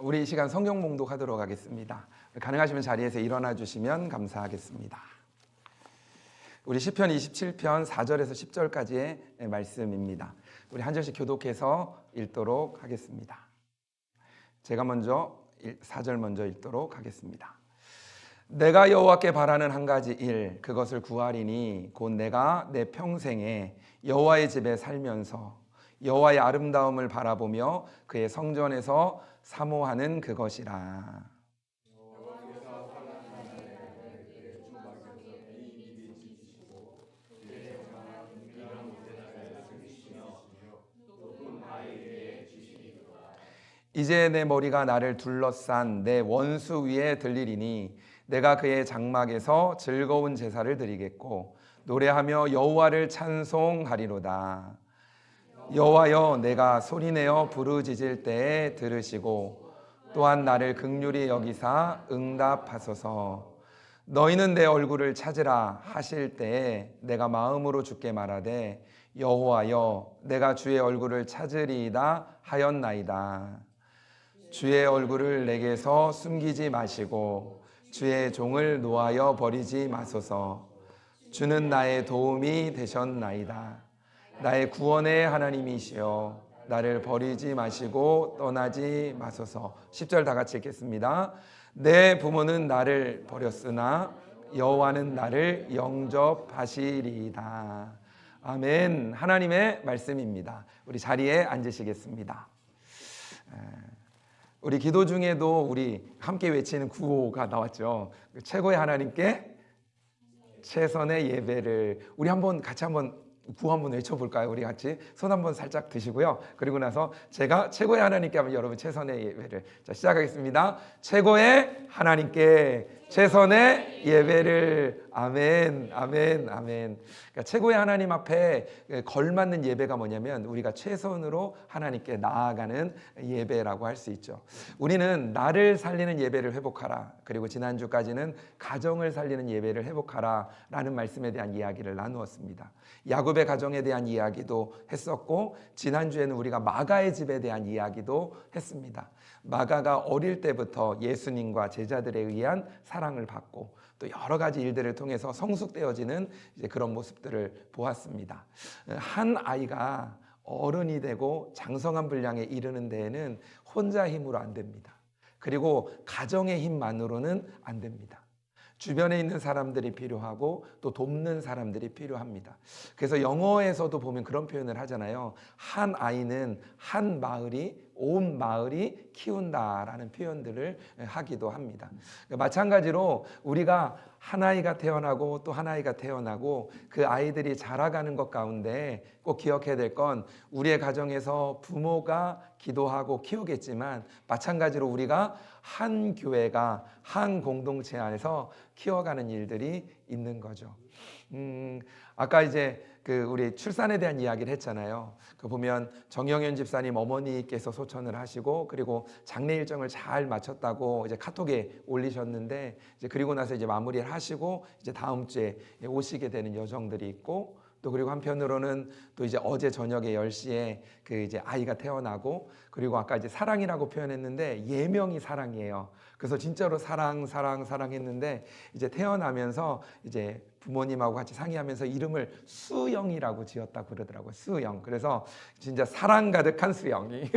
우리 이 시간 성경 봉독하도록 하겠습니다. 가능하시면 자리에서 일어나 주시면 감사하겠습니다. 우리 시편 27편 4절에서 10절까지의 말씀입니다. 우리 한 절씩 교독해서 읽도록 하겠습니다. 제가 먼저 4절 먼저 읽도록 하겠습니다. 내가 여호와께 바라는 한 가지 일, 그것을 구하리니 곧 내가 내 평생에 여호와의 집에 살면서 여호와의 아름다움을 바라보며 그의 성전에서 사모하는 그것이라. 이제 내 머리가 나를 둘러싼 내 원수 위에 들리리니 내가 그의 장막에서 즐거운 제사를 드리겠고 노래하며 여호와를 찬송하리로다. 여호와여, 내가 소리내어 부르짖을 때에 들으시고 또한 나를 긍휼히 여기사 응답하소서. 너희는 내 얼굴을 찾으라 하실 때에 내가 마음으로 주께 말하되 여호와여, 내가 주의 얼굴을 찾으리이다 하였나이다. 주의 얼굴을 내게서 숨기지 마시고 주의 종을 노하여 버리지 마소서. 주는 나의 도움이 되셨나이다. 나의 구원의 하나님이시여, 나를 버리지 마시고 떠나지 마소서. 10절 다 같이 읽겠습니다. 내 부모는 나를 버렸으나 여호와는 나를 영접하시리이다. 아멘. 하나님의 말씀입니다. 우리 자리에 앉으시겠습니다. 우리 기도 중에도 우리 함께 외치는 구호가 나왔죠. 최고의 하나님께 최선의 예배를. 우리 같이 한번 구호 한번 외쳐볼까요? 우리 같이 손 한번 살짝 드시고요. 그리고 나서 제가 최고의 하나님께 하면 여러분 최선의 예배를. 자, 시작하겠습니다. 최고의 하나님께 최선의 예배를. 아멘, 아멘, 아멘. 그러니까 최고의 하나님 앞에 걸맞는 예배가 뭐냐면 우리가 최선으로 하나님께 나아가는 예배라고 할 수 있죠. 우리는 나를 살리는 예배를 회복하라, 그리고 지난주까지는 가정을 살리는 예배를 회복하라 라는 말씀에 대한 이야기를 나누었습니다. 야곱의 가정에 대한 이야기도 했었고, 지난주에는 우리가 마가의 집에 대한 이야기도 했습니다. 마가가 어릴 때부터 예수님과 제자들에 의한 사랑을 받고 또 여러 가지 일들을 통해서 성숙되어지는 이제 그런 모습들을 보았습니다. 한 아이가 어른이 되고 장성한 분량에 이르는 데에는 혼자 힘으로 안 됩니다. 그리고 가정의 힘만으로는 안 됩니다. 주변에 있는 사람들이 필요하고 또 돕는 사람들이 필요합니다. 그래서 영어에서도 보면 그런 표현을 하잖아요. 한 아이는 온 마을이 키운다라는 표현들을 하기도 합니다. 마찬가지로 우리가 한 아이가 태어나고 또 한 아이가 태어나고 그 아이들이 자라가는 것 가운데 꼭 기억해야 될 건 우리의 가정에서 부모가 기도하고 키우겠지만 마찬가지로 우리가 한 교회가 한 공동체 안에서 키워가는 일들이 있는 거죠. 아까 이제 우리 출산에 대한 이야기를 했잖아요. 그 보면 정영현 집사님 어머니께서 소천을 하시고 그리고 장례 일정을 잘 마쳤다고 이제 카톡에 올리셨는데, 이제 그리고 나서 이제 마무리를 하시고 이제 다음 주에 오시게 되는 여정들이 있고, 또 그리고 한편으로는 또 이제 어제 저녁에 10시에 이제 아이가 태어나고, 그리고 아까 이제 사랑이라고 표현했는데 예명이 사랑이에요. 그래서 진짜로 사랑했는데 이제 태어나면서 이제 부모님하고 같이 상의하면서 이름을 수영이라고 지었다고 그러더라고요. 수영. 그래서 진짜 사랑 가득한 수영이.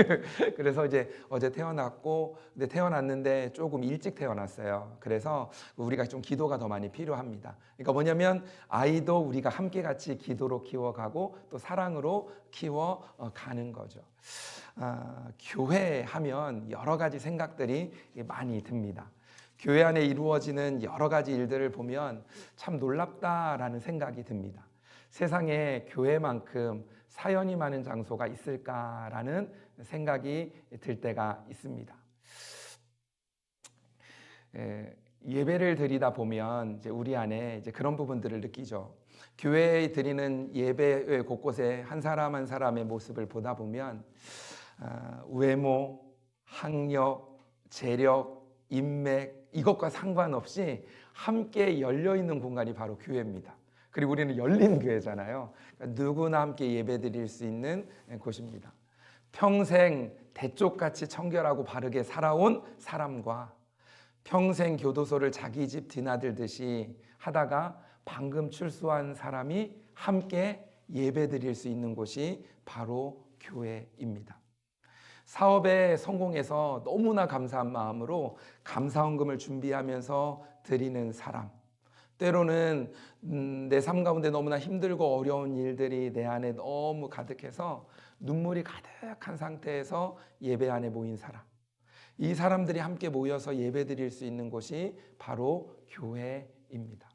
그래서 이제 어제 태어났고, 근데 태어났는데 조금 일찍 태어났어요. 그래서 우리가 좀 기도가 더 많이 필요합니다. 그러니까 뭐냐면 아이도 우리가 함께 같이 기도로 키워가고 또 사랑으로 키워가는 거죠. 교회 하면 여러 가지 생각들이 많이 듭니다. 교회 안에 이루어지는 여러 가지 일들을 보면 참 놀랍다라는 생각이 듭니다. 세상에 교회만큼 사연이 많은 장소가 있을까라는 생각이 들 때가 있습니다. 예배를 드리다 보면 이제 우리 안에 이제 그런 부분들을 느끼죠. 교회에 드리는 예배 곳곳에 한 사람 한 사람의 모습을 보다 보면 외모, 학력, 재력, 인맥 이것과 상관없이 함께 열려있는 공간이 바로 교회입니다. 그리고 우리는 열린 교회잖아요. 그러니까 누구나 함께 예배 드릴 수 있는 곳입니다. 평생 대쪽같이 청결하고 바르게 살아온 사람과 평생 교도소를 자기 집 드나들듯이 하다가 방금 출소한 사람이 함께 예배드릴 수 있는 곳이 바로 교회입니다. 사업에 성공해서 너무나 감사한 마음으로 감사헌금을 준비하면서 드리는 사람, 때로는 내 삶 가운데 너무나 힘들고 어려운 일들이 내 안에 너무 가득해서 눈물이 가득한 상태에서 예배 안에 모인 사람, 이 사람들이 함께 모여서 예배 드릴 수 있는 곳이 바로 교회입니다.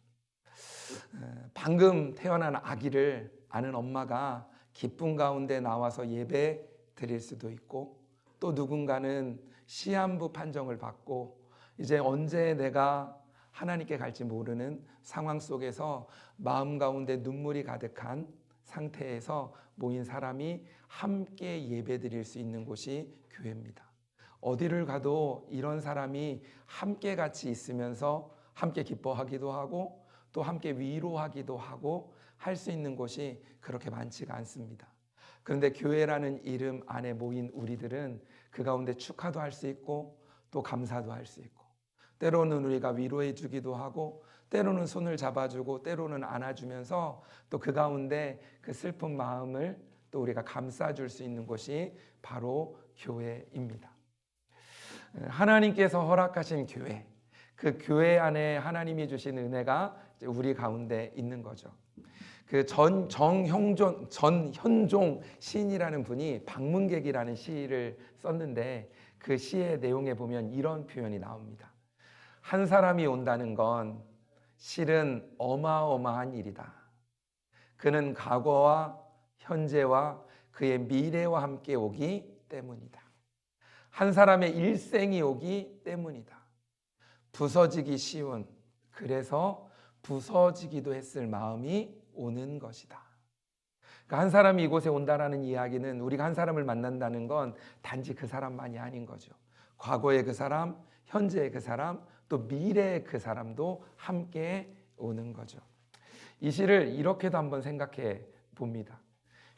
방금 태어난 아기를 아는 엄마가 기쁨 가운데 나와서 예배 드릴 수도 있고, 또 누군가는 시한부 판정을 받고 이제 언제 내가 하나님께 갈지 모르는 상황 속에서 마음 가운데 눈물이 가득한 상태에서 모인 사람이 함께 예배 드릴 수 있는 곳이 교회입니다. 어디를 가도 이런 사람이 함께 같이 있으면서 함께 기뻐하기도 하고 또 함께 위로하기도 하고 할 수 있는 곳이 그렇게 많지가 않습니다. 그런데 교회라는 이름 안에 모인 우리들은 그 가운데 축하도 할 수 있고 또 감사도 할 수 있고, 때로는 우리가 위로해 주기도 하고 때로는 손을 잡아주고 때로는 안아주면서 또 그 가운데 그 슬픈 마음을 또 우리가 감싸줄 수 있는 곳이 바로 교회입니다. 하나님께서 허락하신 교회, 그 교회 안에 하나님이 주신 은혜가 우리 가운데 있는 거죠. 그 전현종 시인이라는 분이 방문객이라는 시를 썼는데 그 시의 내용에 보면 이런 표현이 나옵니다. 한 사람이 온다는 건 실은 어마어마한 일이다. 그는 과거와 현재와 그의 미래와 함께 오기 때문이다. 한 사람의 일생이 오기 때문이다. 부서지기 쉬운, 그래서 부서지기도 했을 마음이 오는 것이다. 그러니까 한 사람이 이곳에 온다라는 이야기는 우리가 한 사람을 만난다는 건 단지 그 사람만이 아닌 거죠. 과거의 그 사람, 현재의 그 사람, 또 미래의 그 사람도 함께 오는 거죠. 이 시를 이렇게도 한번 생각해 봅니다.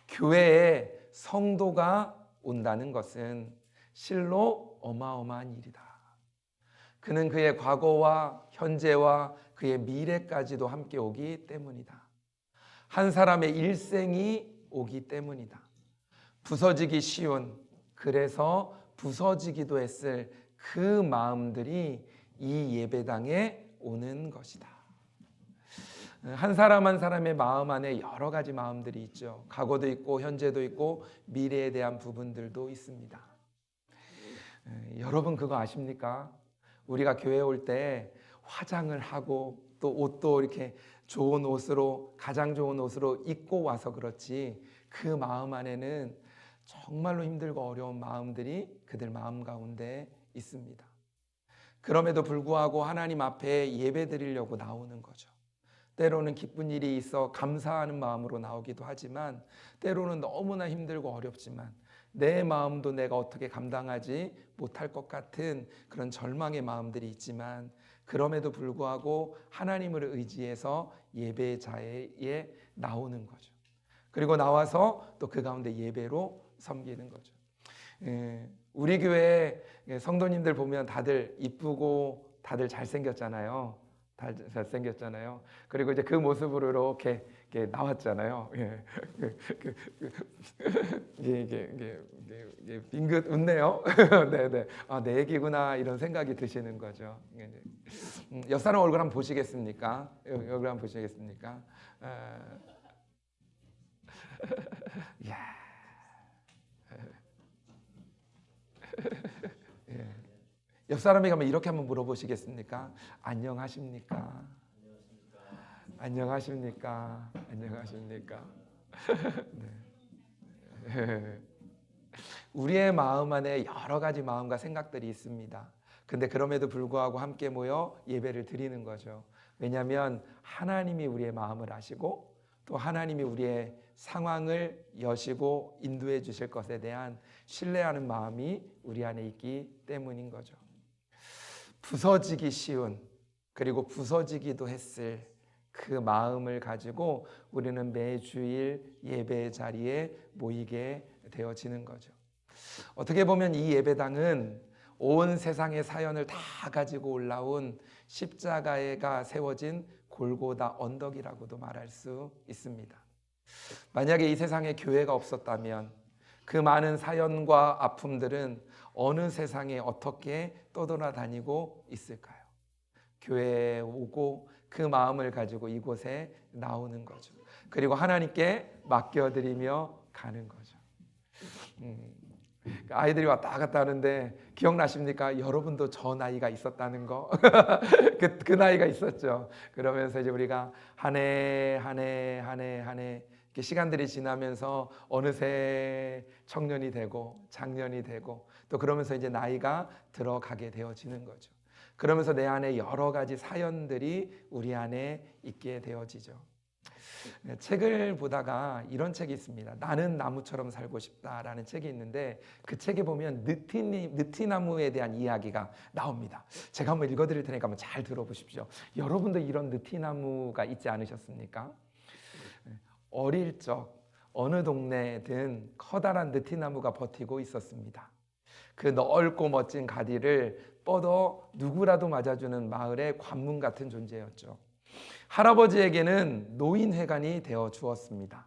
교회에 성도가 온다는 것은 실로 어마어마한 일이다. 그는 그의 과거와 현재와 그의 미래까지도 함께 오기 때문이다. 한 사람의 일생이 오기 때문이다. 부서지기 쉬운, 그래서 부서지기도 했을 그 마음들이 이 예배당에 오는 것이다. 한 사람 한 사람의 마음 안에 여러 가지 마음들이 있죠. 과거도 있고 현재도 있고 미래에 대한 부분들도 있습니다. 여러분 그거 아십니까? 우리가 교회 올 때 화장을 하고 또 옷도 이렇게 좋은 옷으로, 가장 좋은 옷으로 입고 와서 그렇지 그 마음 안에는 정말로 힘들고 어려운 마음들이 그들 마음 가운데 있습니다. 그럼에도 불구하고 하나님 앞에 예배 드리려고 나오는 거죠. 때로는 기쁜 일이 있어 감사하는 마음으로 나오기도 하지만 때로는 너무나 힘들고 어렵지만 내 마음도 내가 어떻게 감당하지 못할 것 같은 그런 절망의 마음들이 있지만 그럼에도 불구하고 하나님을 의지해서 예배자에 나오는 거죠. 그리고 나와서 또 그 가운데 예배로 섬기는 거죠. 우리 교회 성도님들 보면 다들 이쁘고 다들 잘생겼잖아요. 잘생겼잖아요. 그리고 이제 그 모습으로 이렇게 나왔잖아요. 이게 빙긋 웃네요. 네네. 아, 내 얘기구나 이런 생각이 드시는 거죠. 옆 사람 얼굴 한번 보시겠습니까? 얼굴 한번 보시겠습니까? 야. 예. 옆 사람이 가면 이렇게 한번 물어보시겠습니까? 안녕하십니까? 안녕하십니까? 안녕하십니까? 네. 우리의 마음 안에 여러 가지 마음과 생각들이 있습니다. 근데 그럼에도 불구하고 함께 모여 예배를 드리는 거죠. 왜냐하면 하나님이 우리의 마음을 아시고 또 하나님이 우리의 상황을 여시고 인도해 주실 것에 대한 신뢰하는 마음이 우리 안에 있기 때문인 거죠. 부서지기 쉬운, 그리고 부서지기도 했을 그 마음을 가지고 우리는 매주일 예배 자리에 모이게 되어지는 거죠. 어떻게 보면 이 예배당은 온 세상의 사연을 다 가지고 올라온 십자가가 세워진 골고다 언덕이라고도 말할 수 있습니다. 만약에 이 세상에 교회가 없었다면 그 많은 사연과 아픔들은 어느 세상에 어떻게 떠돌아다니고 있을까요? 교회에 오고 그 마음을 가지고 이곳에 나오는 거죠. 그리고 하나님께 맡겨드리며 가는 거죠. 아이들이 왔다 갔다 하는데 기억나십니까? 여러분도 저 나이가 있었다는 거. 그 나이가 있었죠. 그러면서 이제 우리가 한 해 이렇게 시간들이 지나면서 어느새 청년이 되고 장년이 되고 또 그러면서 이제 나이가 들어가게 되어지는 거죠. 그러면서 내 안에 여러 가지 사연들이 우리 안에 있게 되어지죠. 책을 보다가 이런 책이 있습니다. 나는 나무처럼 살고 싶다라는 책이 있는데 그 책에 보면 느티나무에 대한 이야기가 나옵니다. 제가 한번 읽어드릴 테니까 한번 잘 들어보십시오. 여러분도 이런 느티나무가 있지 않으셨습니까? 어릴 적 어느 동네든 커다란 느티나무가 버티고 있었습니다. 그 넓고 멋진 가디를 뻗어 누구라도 맞아주는 마을의 관문 같은 존재였죠. 할아버지에게는 노인회관이 되어 주었습니다.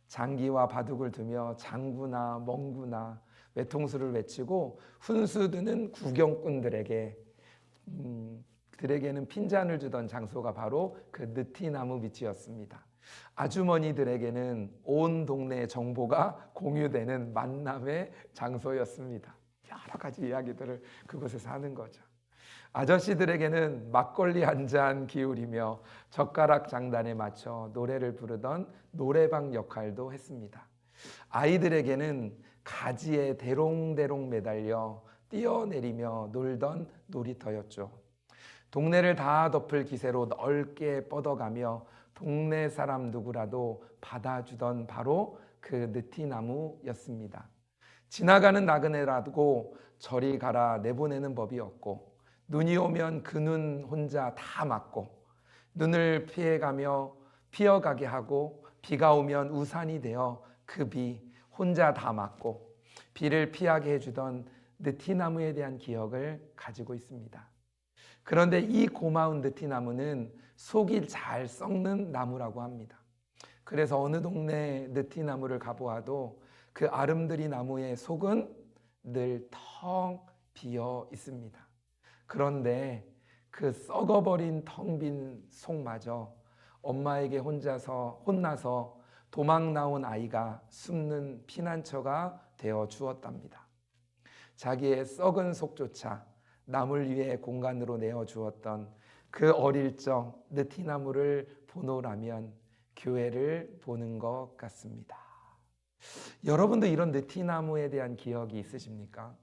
장기와 바둑을 두며 장구나 멍구나 외통수를 외치고 훈수 드는 구경꾼들에게 들에게는 핀잔을 주던 장소가 바로 그 느티나무 밑이었습니다. 아주머니들에게는 온 동네의 정보가 공유되는 만남의 장소였습니다. 여러 가지 이야기들을 그곳에서 하는 거죠. 아저씨들에게는 막걸리 한 잔 기울이며 젓가락 장단에 맞춰 노래를 부르던 노래방 역할도 했습니다. 아이들에게는 가지에 대롱대롱 매달려 뛰어내리며 놀던 놀이터였죠. 동네를 다 덮을 기세로 넓게 뻗어가며 동네 사람 누구라도 받아주던 바로 그 느티나무였습니다. 지나가는 나그네라고 저리 가라 내보내는 법이 없고 눈이 오면 그 눈 혼자 다 막고 눈을 피해가며 피어가게 하고 비가 오면 우산이 되어 그 비 혼자 다 막고 비를 피하게 해주던 느티나무에 대한 기억을 가지고 있습니다. 그런데 이 고마운 느티나무는 속이 잘 썩는 나무라고 합니다. 그래서 어느 동네 느티나무를 가보아도 그 아름드리 나무의 속은 늘 텅 비어 있습니다. 그런데 그 썩어버린 텅 빈 속마저 엄마에게 혼나서 도망 나온 아이가 숨는 피난처가 되어 주었답니다. 자기의 썩은 속조차 남을 위해 공간으로 내어 주었던 그 어릴 적 느티나무를 보노라면 교회를 보는 것 같습니다. 여러분도 이런 느티나무에 대한 기억이 있으십니까?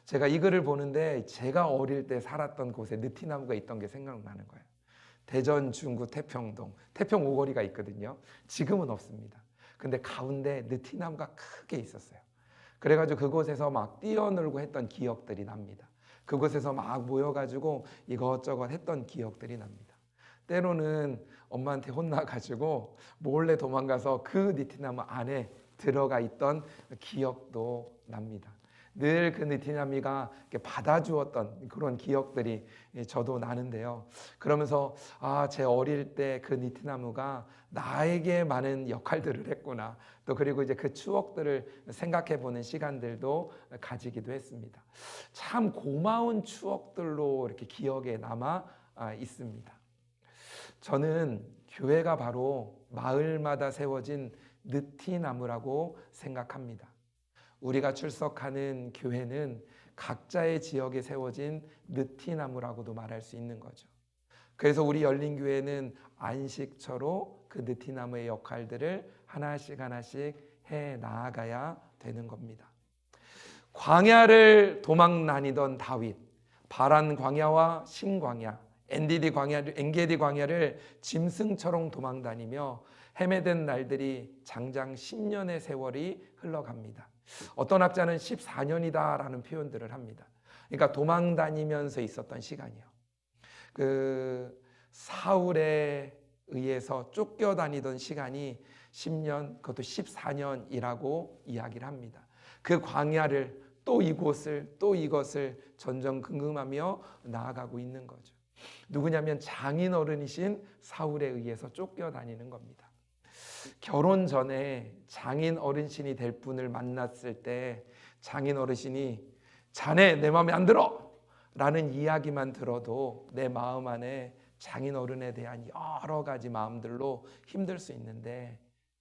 제가 이 글을 보는데 제가 어릴 때 살았던 곳에 느티나무가 있던 게 생각나는 거예요. 대전, 중구, 태평동, 태평 오거리가 있거든요. 지금은 없습니다. 근데 가운데 느티나무가 크게 있었어요. 그래가지고 그곳에서 막 뛰어놀고 했던 기억들이 납니다. 그곳에서 막 모여가지고 이것저것 했던 기억들이 납니다. 때로는 엄마한테 혼나가지고 몰래 도망가서 그 느티나무 안에 들어가 있던 기억도 납니다. 늘 그 느티나무가 받아주었던 그런 기억들이 저도 나는데요. 그러면서 제 어릴 때 그 느티나무가 나에게 많은 역할들을 했구나. 또 그리고 이제 그 추억들을 생각해 보는 시간들도 가지기도 했습니다. 참 고마운 추억들로 이렇게 기억에 남아 있습니다. 저는 교회가 바로 마을마다 세워진 느티나무라고 생각합니다. 우리가 출석하는 교회는 각자의 지역에 세워진 느티나무라고도 말할 수 있는 거죠. 그래서 우리 열린교회는 안식처로 그 느티나무의 역할들을 하나씩 해 나아가야 되는 겁니다. 광야를 도망 다니던 다윗, 바란 광야와 신광야, 엔게디 광야를 짐승처럼 도망 다니며 헤매던 날들이 장장 10년의 세월이 흘러갑니다. 어떤 학자는 14년이다라는 표현들을 합니다. 그러니까 도망 다니면서 있었던 시간이요. 그 사울에 의해서 쫓겨다니던 시간이 10년, 그것도 14년이라고 이야기를 합니다. 그 광야를 또 이곳을 또 이것을 전전긍긍하며 나아가고 있는 거죠. 누구냐면 장인 어른이신 사울에 의해서 쫓겨다니는 겁니다. 결혼 전에 장인 어르신이 될 분을 만났을 때 장인 어르신이 자네 내 마음에 안 들어 라는 이야기만 들어도 내 마음 안에 장인 어른에 대한 여러 가지 마음들로 힘들 수 있는데,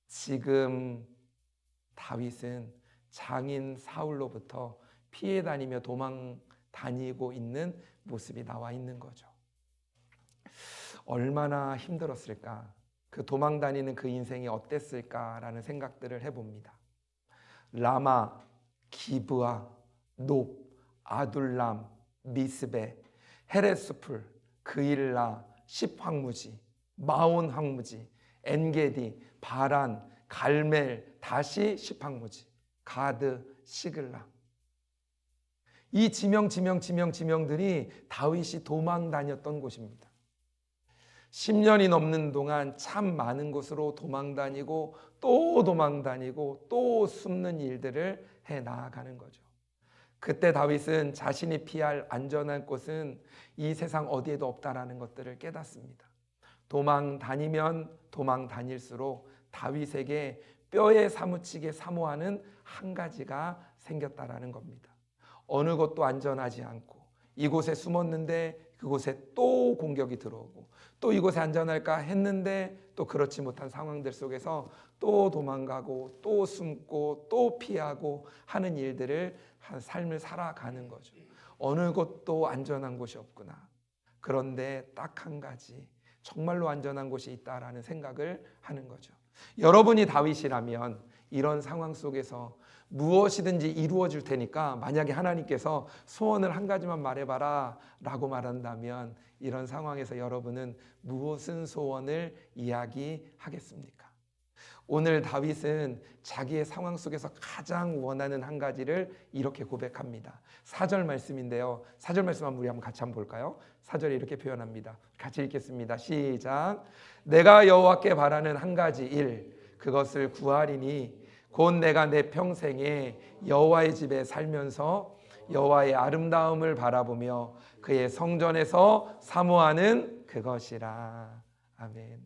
지금 다윗은 장인 사울로부터 피해 다니며 도망 다니고 있는 모습이 나와 있는 거죠. 얼마나 힘들었을까? 그 도망 다니는 그 인생이 어땠을까라는 생각들을 해봅니다. 라마, 기브아, 높, 아둘람, 미스베, 헤레스풀, 그일라, 십황무지, 마온 황무지, 엔게디, 바란, 갈멜, 다시 십황무지, 가드, 시글라. 이 지명들이 다윗이 도망 다녔던 곳입니다. 10년이 넘는 동안 참 많은 곳으로 도망 다니고 또 도망 다니고 또 숨는 일들을 해 나아가는 거죠. 그때 다윗은 자신이 피할 안전한 곳은 이 세상 어디에도 없다라는 것들을 깨닫습니다. 도망 다니면 도망 다닐수록 다윗에게 뼈에 사무치게 사모하는 한 가지가 생겼다라는 겁니다. 어느 곳도 안전하지 않고 이곳에 숨었는데 그곳에 또 공격이 들어오고, 또 이곳에 안전할까 했는데 또 그렇지 못한 상황들 속에서 또 도망가고 또 숨고 또 피하고 하는 일들을 한 삶을 살아가는 거죠. 어느 곳도 안전한 곳이 없구나. 그런데 딱 한 가지 정말로 안전한 곳이 있다라는 생각을 하는 거죠. 여러분이 다윗이라면 이런 상황 속에서 무엇이든지 이루어 줄 테니까 만약에 하나님께서 소원을 한 가지만 말해봐라 라고 말한다면 이런 상황에서 여러분은 무슨 소원을 이야기하겠습니까? 오늘 다윗은 자기의 상황 속에서 가장 원하는 한 가지를 이렇게 고백합니다. 4절 말씀인데요. 4절 말씀 우리 한번 같이 한번 볼까요? 4절에 이렇게 표현합니다. 같이 읽겠습니다. 시작. 내가 여호와께 바라는 한 가지 일, 그것을 구하리니 곧 내가 내 평생에 여호와의 집에 살면서 여호와의 아름다움을 바라보며 그의 성전에서 사모하는 그것이라. 아멘.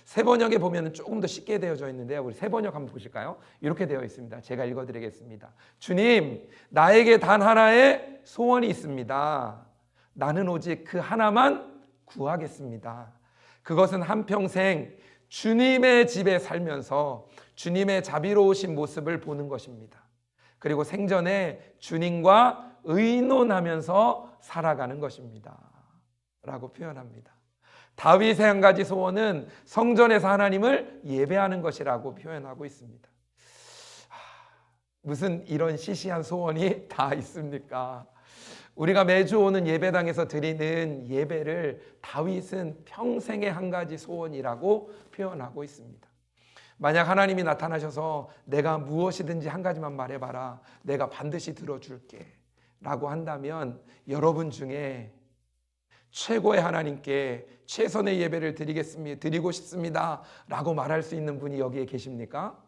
새 번역에 보면 조금 더 쉽게 되어져 있는데요. 우리 새 번역 한번 보실까요? 이렇게 되어 있습니다. 제가 읽어드리겠습니다. 주님, 나에게 단 하나의 소원이 있습니다. 나는 오직 그 하나만 구하겠습니다. 그것은 한평생 주님의 집에 살면서 주님의 자비로우신 모습을 보는 것입니다. 그리고 생전에 주님과 의논하면서 살아가는 것입니다 라고 표현합니다. 다윗의 한 가지 소원은 성전에서 하나님을 예배하는 것이라고 표현하고 있습니다. 무슨 이런 시시한 소원이 다 있습니까? 우리가 매주 오는 예배당에서 드리는 예배를 다윗은 평생의 한 가지 소원이라고 표현하고 있습니다. 만약 하나님이 나타나셔서 내가 무엇이든지 한 가지만 말해봐라, 내가 반드시 들어줄게 라고 한다면 여러분 중에 최고의 하나님께 최선의 예배를 드리고 싶습니다 라고 말할 수 있는 분이 여기에 계십니까?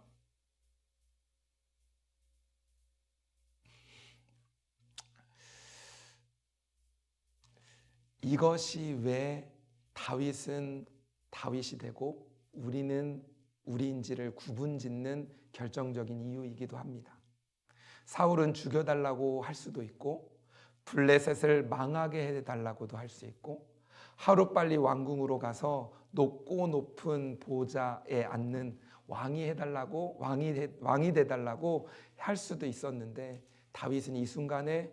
이것이 왜 다윗은 다윗이 되고 우리는 우리인지를 구분짓는 결정적인 이유이기도 합니다. 사울은 죽여달라고 할 수도 있고 블레셋을 망하게 해달라고도 할 수 있고 하루빨리 왕궁으로 가서 높고 높은 보좌에 앉는 왕이 돼달라고 할 수도 있었는데 다윗은 이 순간에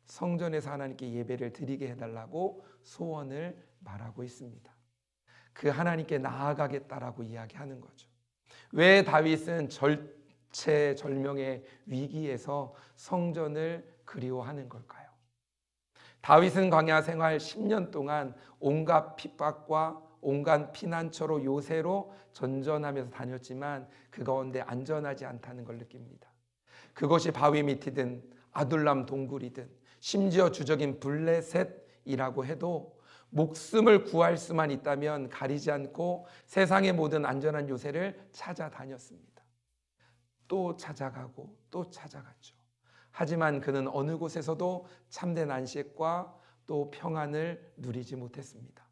성전에서 하나님께 예배를 드리게 해달라고 소원을 말하고 있습니다. 그 하나님께 나아가겠다라고 이야기하는 거죠. 왜 다윗은 절체절명의 위기에서 성전을 그리워하는 걸까요? 다윗은 광야 생활 10년 동안 온갖 핍박과 온갖 피난처로 요새로 전전하면서 다녔지만 그 가운데 안전하지 않다는 걸 느낍니다. 그것이 바위 밑이든 아둘람 동굴이든 심지어 주적인 블레셋이라고 해도 목숨을 구할 수만 있다면 가리지 않고 세상의 모든 안전한 요새를 찾아다녔습니다. 또 찾아가고 또 찾아갔죠. 하지만 그는 어느 곳에서도 참된 안식과 또 평안을 누리지 못했습니다.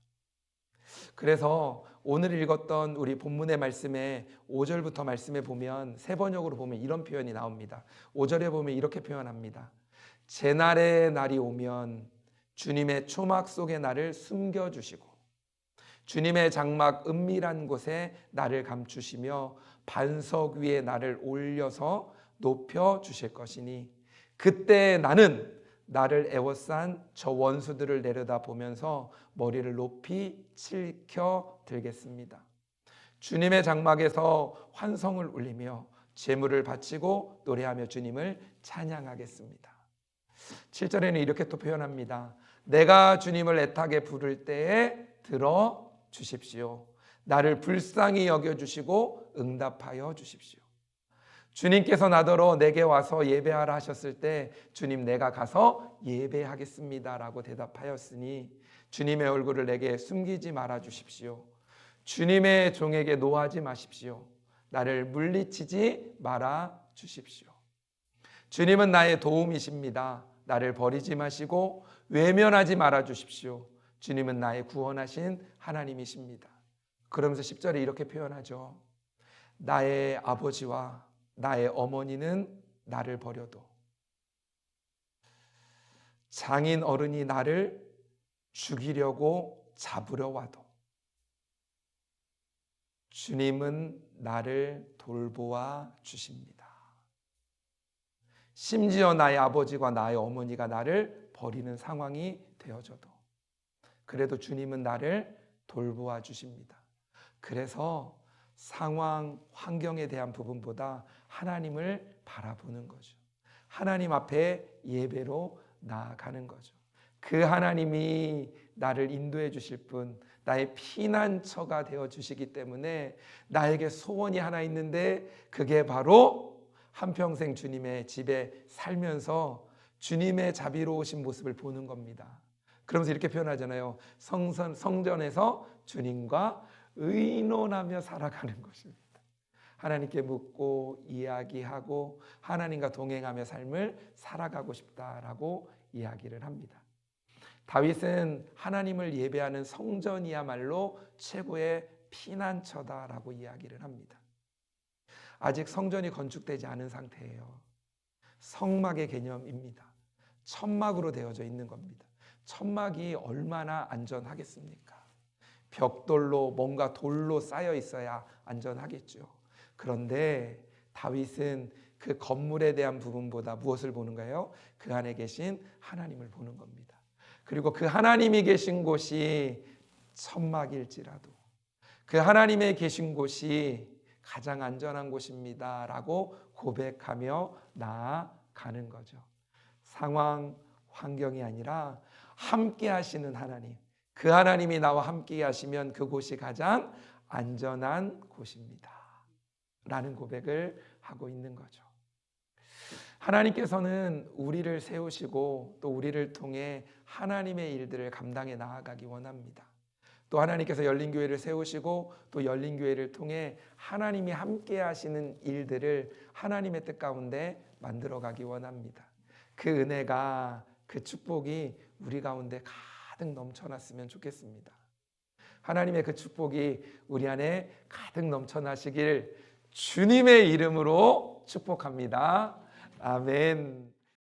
그래서 오늘 읽었던 우리 본문의 말씀에 5절부터 말씀에 보면 세 번역으로 보면 이런 표현이 나옵니다. 5절에 보면 이렇게 표현합니다. 제 날의 날이 오면 주님의 초막 속에 나를 숨겨주시고 주님의 장막 은밀한 곳에 나를 감추시며 반석 위에 나를 올려서 높여주실 것이니 그때 나는 나를 애워싼 저 원수들을 내려다보면서 머리를 높이 칠켜 들겠습니다. 주님의 장막에서 환성을 울리며 제물을 바치고 노래하며 주님을 찬양하겠습니다. 7절에는 이렇게 또 표현합니다. 내가 주님을 애타게 부를 때에 들어주십시오. 나를 불쌍히 여겨주시고 응답하여 주십시오. 주님께서 나더러 내게 와서 예배하라 하셨을 때 주님 내가 가서 예배하겠습니다 라고 대답하였으니 주님의 얼굴을 내게 숨기지 말아 주십시오. 주님의 종에게 노하지 마십시오. 나를 물리치지 말아 주십시오. 주님은 나의 도움이십니다. 나를 버리지 마시고 외면하지 말아 주십시오. 주님은 나의 구원하신 하나님이십니다. 그러면서 10절에 이렇게 표현하죠. 나의 아버지와 나의 어머니는 나를 버려도 장인 어른이 나를 죽이려고 잡으려 와도 주님은 나를 돌보아 주십니다. 심지어 나의 아버지와 나의 어머니가 나를 버리는 상황이 되어져도 그래도 주님은 나를 돌보아 주십니다. 그래서 상황, 환경에 대한 부분보다 하나님을 바라보는 거죠. 하나님 앞에 예배로 나아가는 거죠. 그 하나님이 나를 인도해 주실 분, 나의 피난처가 되어 주시기 때문에 나에게 소원이 하나 있는데 그게 바로 한평생 주님의 집에 살면서 주님의 자비로우신 모습을 보는 겁니다. 그러면서 이렇게 표현하잖아요. 성전에서 주님과 의논하며 살아가는 것입니다. 하나님께 묻고 이야기하고 하나님과 동행하며 삶을 살아가고 싶다라고 이야기를 합니다. 다윗은 하나님을 예배하는 성전이야말로 최고의 피난처다라고 이야기를 합니다. 아직 성전이 건축되지 않은 상태예요. 성막의 개념입니다. 천막으로 되어져 있는 겁니다. 천막이 얼마나 안전하겠습니까? 벽돌로 뭔가 돌로 쌓여 있어야 안전하겠죠. 그런데 다윗은 그 건물에 대한 부분보다 무엇을 보는가요? 그 안에 계신 하나님을 보는 겁니다. 그리고 그 하나님이 계신 곳이 천막일지라도 그 하나님의 계신 곳이 가장 안전한 곳입니다 라고 고백하며 나아가는 거죠. 상황, 환경이 아니라 함께 하시는 하나님, 그 하나님이 나와 함께 하시면 그곳이 가장 안전한 곳입니다 라는 고백을 하고 있는 거죠. 하나님께서는 우리를 세우시고 또 우리를 통해 하나님의 일들을 감당해 나아가기 원합니다. 또 하나님께서 열린교회를 세우시고 또 열린교회를 통해 하나님이 함께 하시는 일들을 하나님의 뜻 가운데 만들어가기 원합니다. 그 은혜가, 그 축복이 우리 가운데 가득 넘쳐났으면 좋겠습니다. 하나님의 그 축복이 우리 안에 가득 넘쳐나시길 주님의 이름으로 축복합니다. 아멘.